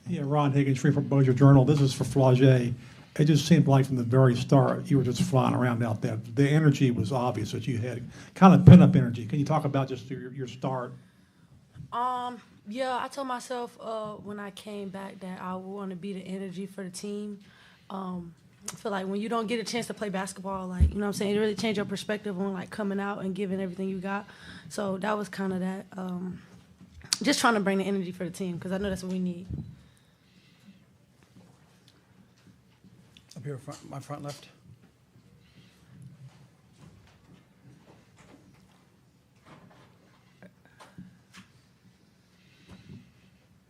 Yeah, Ron Higgins, Freeport Bossier Journal. This is for Flau'jae. It just seemed like from the very start you were just flying around out there. The energy was obvious that you had, kind of pent-up energy. Can you talk about just your start? Yeah, I told myself when I came back that I want to be the energy for the team. I feel like when you don't get a chance to play basketball, like, you know what I'm saying, it really changed your perspective on, like, coming out and giving everything you got. So that was kind of that. Just trying to bring the energy for the team because I know that's what we need. Up here, my front left.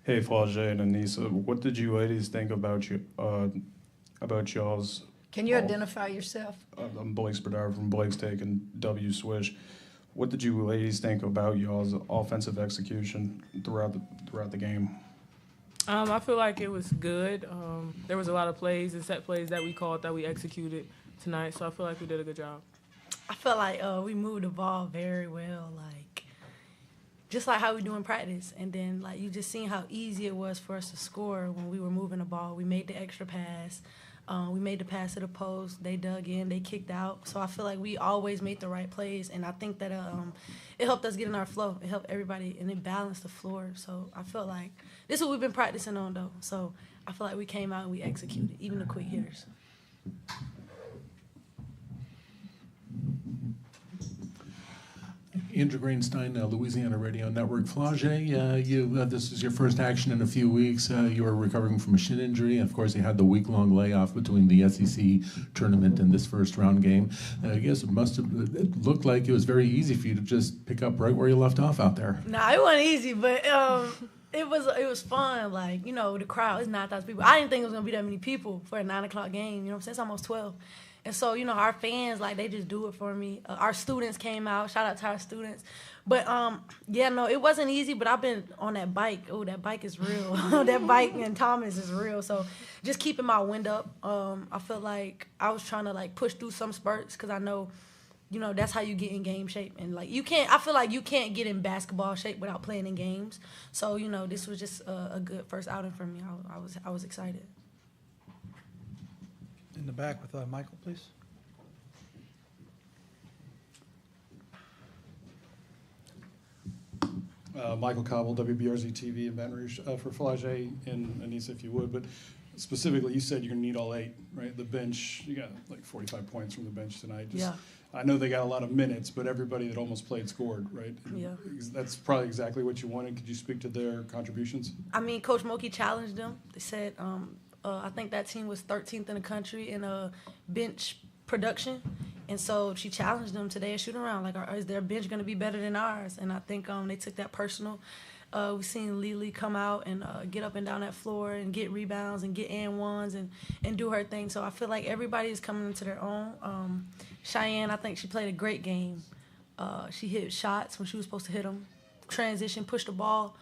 Hey, Flau'jae and Aneesah, what did you ladies think about y'all's? Can you identify yourself? I'm Blake Spadar from Blake's Take and W Swish. What did you ladies think about y'all's offensive execution throughout the game? I feel like it was good. There was a lot of plays and set plays that we called that we executed tonight, so I feel like we did a good job. I felt like we moved the ball very well, like just like how we do in practice. And then, like, you just seen how easy it was for us to score when we were moving the ball. We made the extra pass. We made the pass to the post. They dug in. They kicked out. So I feel like we always made the right plays, and I think that it helped us get in our flow. It helped everybody, and it balanced the floor. So I felt like this is what we've been practicing on, though. So I feel like we came out and we executed, even the quick hitters. Andrew Greenstein, Louisiana Radio Network. Flau'jae, this is your first action in a few weeks. You were recovering from a shin injury. Of course, you had the week-long layoff between the SEC tournament and this first-round game. I guess it looked like it was very easy for you to just pick up right where you left off out there. Nah, it wasn't easy, but it was fun. Like, you know, the crowd is 9,000 people. I didn't think it was gonna be that many people for a 9 o'clock game. You know what I'm saying? It's almost 12. And so, you know, our fans, like, they just do it for me. Our students came out. Shout out to our students. But, yeah, no, it wasn't easy, but I've been on that bike. Oh, that bike is real. That bike and Thomas is real. So just keeping my wind up. I felt like I was trying to, like, push through some spurts because I know, you know, that's how you get in game shape. And, like, I feel like you can't get in basketball shape without playing in games. So, you know, this was just a good first outing for me. I was excited. In the back with Michael, please. Michael Cobble, WBRZ TV in Baton Rouge. For Flau'jae and Aneesah, if you would, but specifically, you said you're going to need all 8, right? The bench, you got like 45 points from the bench tonight. Yeah. I know they got a lot of minutes, but everybody that almost played scored, right? And yeah. That's probably exactly what you wanted. Could you speak to their contributions? I mean, Coach Mulkey challenged them. They said, I think that team was 13th in the country in bench production. And so she challenged them today at shoot-around. Like, is their bench going to be better than ours? And I think they took that personal. We've seen Lily come out and get up and down that floor and get rebounds and get and ones and do her thing. So I feel like everybody is coming into their own. Cheyenne, I think she played a great game. She hit shots when she was supposed to hit them. Transition, pushed the ball.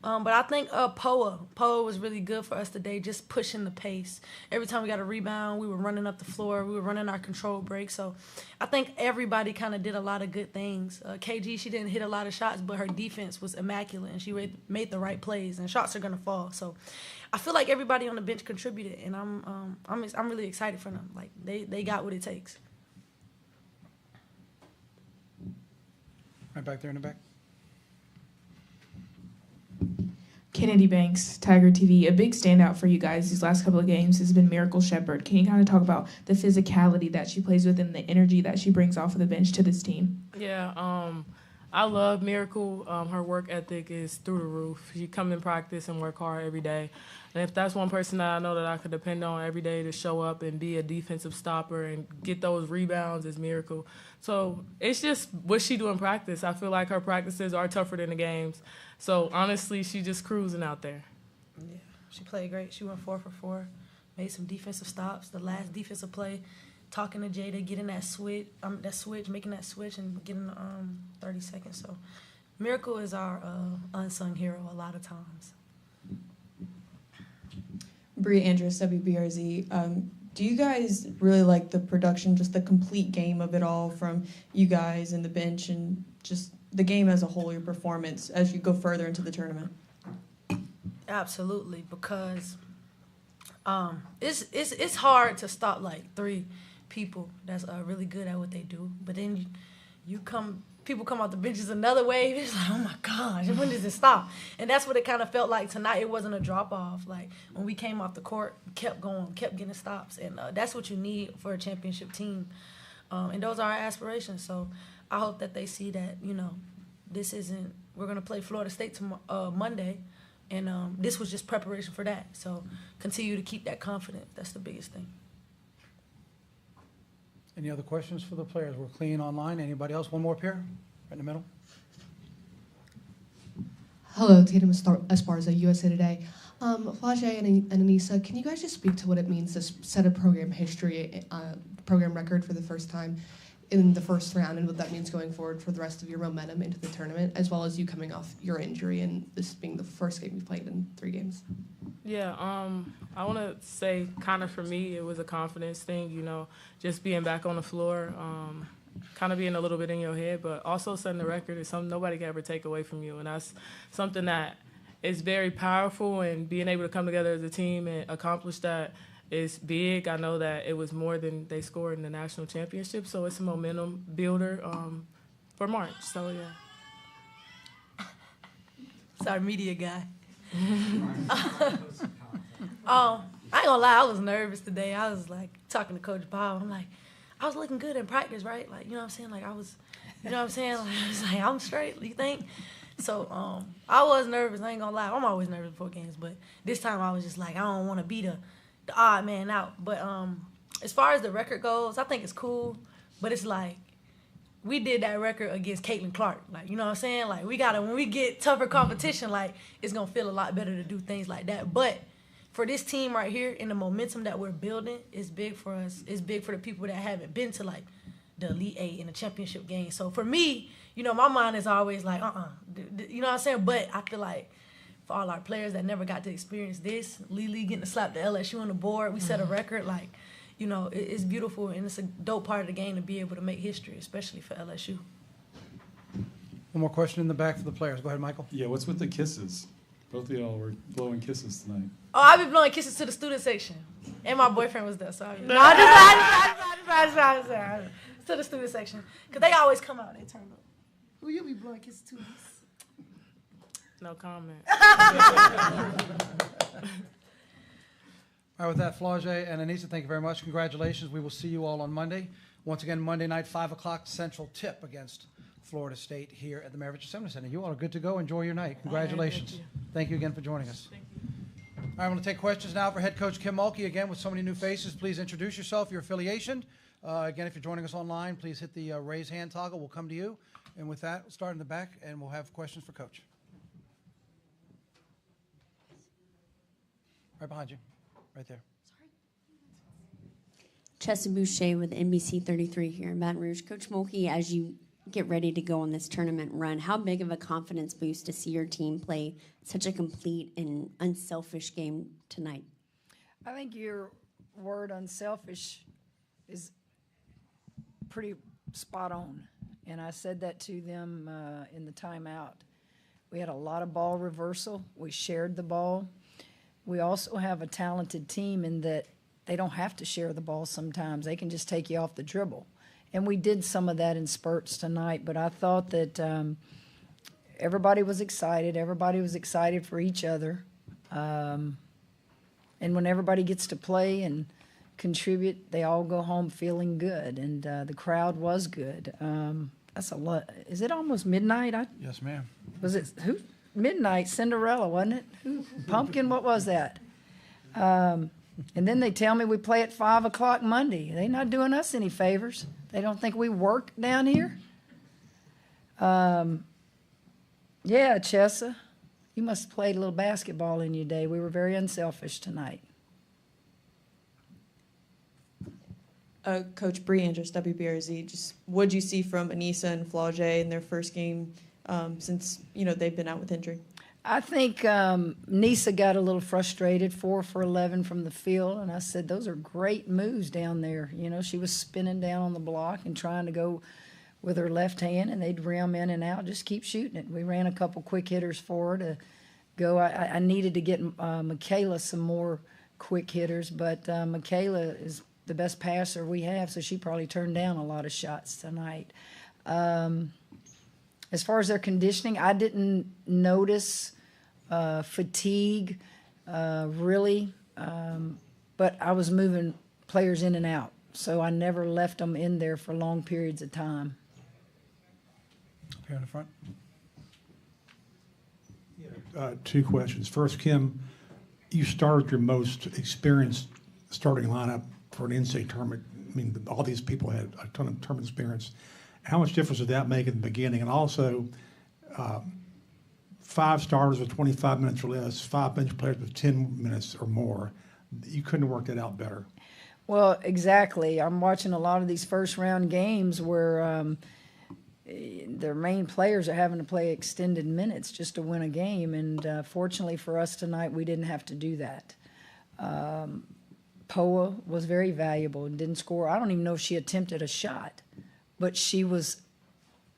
But I think Poa was really good for us today, just pushing the pace. Every time we got a rebound, we were running up the floor. We were running our control break. So I think everybody kind of did a lot of good things. KG, she didn't hit a lot of shots, but her defense was immaculate, and she made the right plays, and shots are going to fall. So I feel like everybody on the bench contributed, and I'm really excited for them. Like, they got what it takes. Right back there in the back. Kennedy Banks, Tiger TV. A big standout for you guys these last couple of games has been Miracle Shepherd. Can you kind of talk about the physicality that she plays with and the energy that she brings off of the bench to this team? Yeah, I love Miracle. Her work ethic is through the roof. She come in practice and work hard every day. And if that's one person that I know that I could depend on every day to show up and be a defensive stopper and get those rebounds, is Miracle. So it's just what she do in practice. I feel like her practices are tougher than the games. So honestly, she's just cruising out there. Yeah, she played great. She went 4 for 4, made some defensive stops. The last defensive play, talking to Jada, getting that switch, making that switch and getting 30 seconds. So Miracle is our unsung hero a lot of times. Bria Andrews, WBRZ. Do you guys really like the production, just the complete game of it all from you guys and the bench and just the game as a whole, your performance as you go further into the tournament? Absolutely, because it's hard to stop like 3 people that's really good at what they do. But then people come out the benches another wave. It's like, oh my gosh, when does it stop? And that's what it kind of felt like tonight. It wasn't a drop off. Like when we came off the court, kept going, kept getting stops, and that's what you need for a championship team. And those are our aspirations. So I hope that they see that this isn't. We're gonna play Florida State Monday. And this was just preparation for that. So continue to keep that confidence. That's the biggest thing. Any other questions for the players? We're clean online. Anybody else? One more up here, right in the middle. Hello, Tatum Esparza, USA Today. Flau'jae and Aneesah, can you guys just speak to what it means to set a program history, program record for the first time in the first round, and what that means going forward for the rest of your momentum into the tournament, as well as you coming off your injury and this being the first game you've played in 3 games? Yeah, I want to say kind of for me, it was a confidence thing, just being back on the floor, kind of being a little bit in your head, but also setting the record is something nobody can ever take away from you. And that's something that is very powerful, and being able to come together as a team and accomplish that is big. I know that it was more than they scored in the national championship, so it's a momentum builder for March. So, yeah. Sorry, media guy. I ain't gonna lie, I was nervous today. I was like talking to Coach Bob. I'm like, I was looking good in practice, right? Like, you know what I'm saying? Like I was, you know what I'm saying? Like, I was like, I'm straight, you think? So I was nervous, I ain't gonna lie. I'm always nervous before games, but this time I was just like, I don't wanna be the odd man out. But as far as the record goes, I think it's cool, but it's like, we did that record against Caitlin Clark. Like, you know what I'm saying? Like, when we get tougher competition, like, it's going to feel a lot better to do things like that. But for this team right here and the momentum that we're building, it's big for us. It's big for the people that haven't been to, like, the Elite Eight and the championship game. So for me, my mind is always like, you know what I'm saying? But I feel like for all our players that never got to experience this, Lily getting to slap the LSU on the board, we set a record, like, it's beautiful, and it's a dope part of the game to be able to make history, especially for LSU. One more question in the back for the players. Go ahead, Michael. Yeah, what's with the kisses? Both of y'all were blowing kisses tonight. Oh, I've been blowing kisses to the student section, and my boyfriend was there, so I just to the student section, because they always come out and they turn up. Who you be blowing kisses to? No comment. All right, with that, Flau'jae and Aneesah, thank you very much. Congratulations. We will see you all on Monday. Once again, Monday night, 5 o'clock Central tip against Florida State here at the Maravich Assembly Center. You all are good to go. Enjoy your night. Congratulations. Right, thank you again for joining us. Thank you. All right, I'm going to take questions now for head coach Kim Mulkey. Again, with so many new faces, please introduce yourself, your affiliation. Again, if you're joining us online, please hit the raise hand toggle. We'll come to you. And with that, we'll start in the back, and we'll have questions for Coach. Right behind you. Right there. Chessa Boucher with NBC 33 here in Baton Rouge. Coach Mulkey, as you get ready to go on this tournament run, how big of a confidence boost to see your team play such a complete and unselfish game tonight? I think your word unselfish is pretty spot on. And I said that to them in the timeout. We had a lot of ball reversal. We shared the ball. We also have a talented team in that they don't have to share the ball sometimes. They can just take you off the dribble. And we did some of that in spurts tonight, but I thought that everybody was excited. Everybody was excited for each other. And when everybody gets to play and contribute, they all go home feeling good. And the crowd was good. That's a lot. Is it almost midnight? Yes, ma'am. Was it who? Midnight, Cinderella, wasn't it? Who? Pumpkin, what was that? And then they tell me we play at 5 o'clock Monday. They're not doing us any favors. They don't think we work down here. Yeah, Chessa, you must have played a little basketball in your day. We were very unselfish tonight. Coach Bree Andrews, WBRZ, just what did you see from Aneesah and Flau'jae in their first game since they've been out with injury? I think Aneesah got a little frustrated, 4 for 11 from the field, and I said, those are great moves down there. She was spinning down on the block and trying to go with her left hand, and they'd rim in and out, just keep shooting it. We ran a couple quick hitters for her to go. I needed to get Michaela some more quick hitters, but Michaela is the best passer we have, so she probably turned down a lot of shots tonight. As far as their conditioning, I didn't notice fatigue really, but I was moving players in and out, so I never left them in there for long periods of time. Here in the front. Two questions. First, Kim, you started your most experienced starting lineup for an NCAA tournament. I mean, all these people had a ton of tournament experience. How much difference did that make in the beginning? And also, 5 starters with 25 minutes or less, 5 bench players with 10 minutes or more. You couldn't have worked that out better. Well, exactly. I'm watching a lot of these first-round games where their main players are having to play extended minutes just to win a game, and fortunately for us tonight, we didn't have to do that. Poa was very valuable and didn't score. I don't even know if she attempted a shot, but she was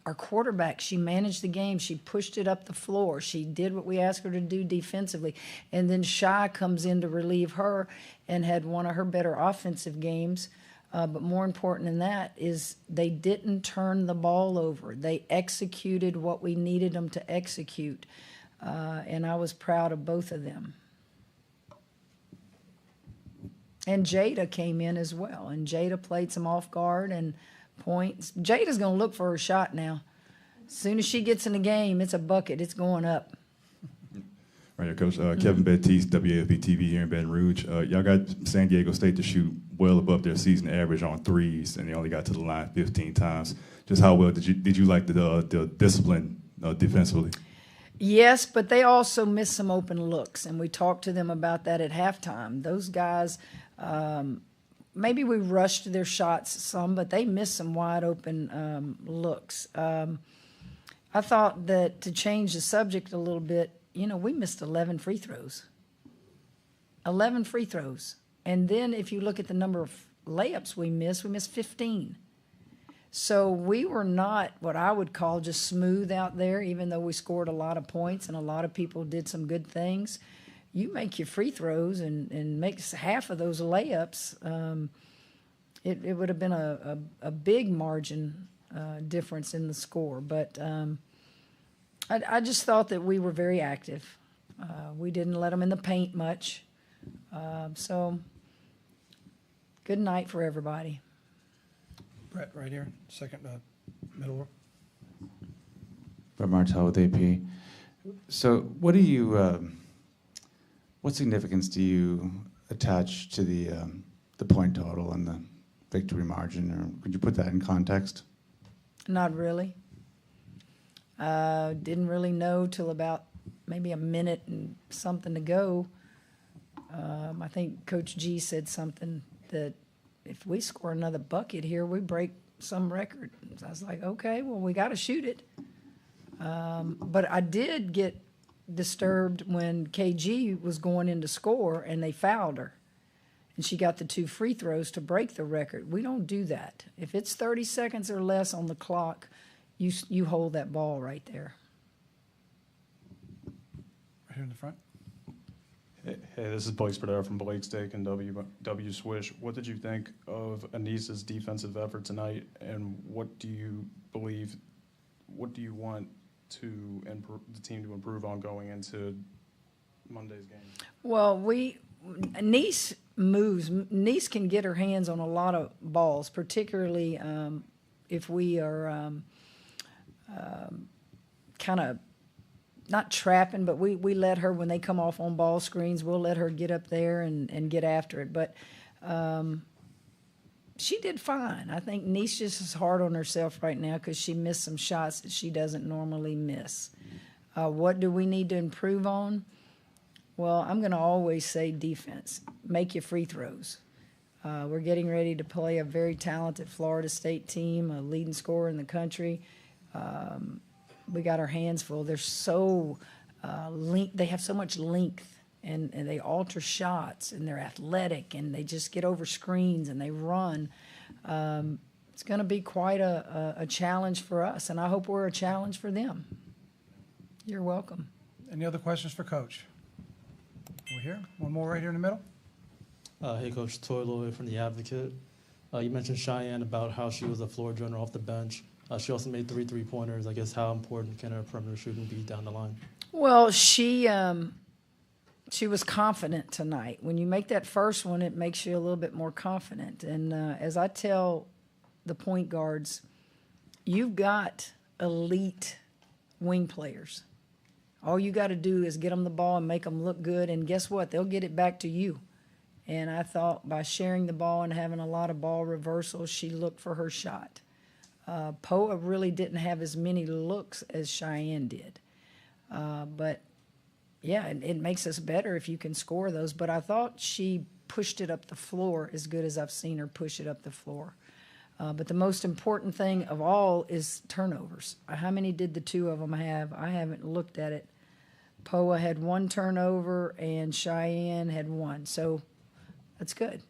our quarterback. She managed the game. She pushed it up the floor. She did what we asked her to do defensively. And then Shai comes in to relieve her and had one of her better offensive games. But more important than that is they didn't turn the ball over. They executed what we needed them to execute. And I was proud of both of them. And Jada came in as well. And Jada played some off guard and points. Jada's going to look for her shot now. As soon as she gets in the game, it's a bucket. It's going up. Right here, Coach. Kevin Baptiste, WAFB TV here in Baton Rouge. Y'all got San Diego State to shoot well above their season average on threes, and they only got to the line 15 times. Just how well did you like the discipline defensively? Yes, but they also missed some open looks, and we talked to them about that at halftime. Those guys, maybe we rushed their shots some, but they missed some wide open looks. I thought that to change the subject a little bit, we missed 11 free throws. 11 free throws. And then if you look at the number of layups we missed 15. So we were not what I would call just smooth out there, even though we scored a lot of points and a lot of people did some good things. You make your free throws and make half of those layups, it would have been a big margin difference in the score. But I just thought that we were very active. We didn't let them in the paint much. So good night for everybody. Brett, right here, second middle row. Brett Martell with AP. So what significance do you attach to the point total and the victory margin, or could you put that in context? Not really. Didn't really know till about maybe a minute and something to go. I think Coach G said something that if we score another bucket here, we break some record. So I was like, okay, well, we got to shoot it. But I did get disturbed when KG was going in to score and they fouled her. And she got the 2 free throws to break the record. We don't do that. If it's 30 seconds or less on the clock, you hold that ball right there. Right here in the front. Hey, this is Blake Spadaro from Blake Steak and W Swish. What did you think of Aneesah's defensive effort tonight, and what do you want the team to improve on going into Monday's game? Well, Nice moves. Nice can get her hands on a lot of balls, particularly if we are kind of not trapping, but we let her, when they come off on ball screens, we'll let her get up there and get after it. But she did fine. I think Nice just is hard on herself right now because she missed some shots that she doesn't normally miss. What do we need to improve on? Well, I'm going to always say defense. Make your free throws. We're getting ready to play a very talented Florida State team, a leading scorer in the country. We got our hands full. They're so they have so much length, and they alter shots, and they're athletic, and they just get over screens, and they run. It's going to be quite a challenge for us, and I hope we're a challenge for them. You're welcome. Any other questions for Coach? Over here. One more right here in the middle. Hey, Coach. Toy Lloyd from The Advocate. You mentioned Cheyenne about how she was a floor general off the bench. She also made 3 3-pointers. I guess how important can her perimeter shooting be down the line? Well, she was confident tonight. When you make that first one, it makes you a little bit more confident. And as I tell the point guards, you've got elite wing players. All you got to do is get them the ball and make them look good, and guess what? They'll get it back to you. And I thought by sharing the ball and having a lot of ball reversals, she looked for her shot. Poa really didn't have as many looks as Cheyenne did. But, yeah, it makes us better if you can score those. But I thought she pushed it up the floor as good as I've seen her push it up the floor. But the most important thing of all is turnovers. How many did the two of them have? I haven't looked at it. Poa had 1 turnover and Cheyenne had 1. So that's good.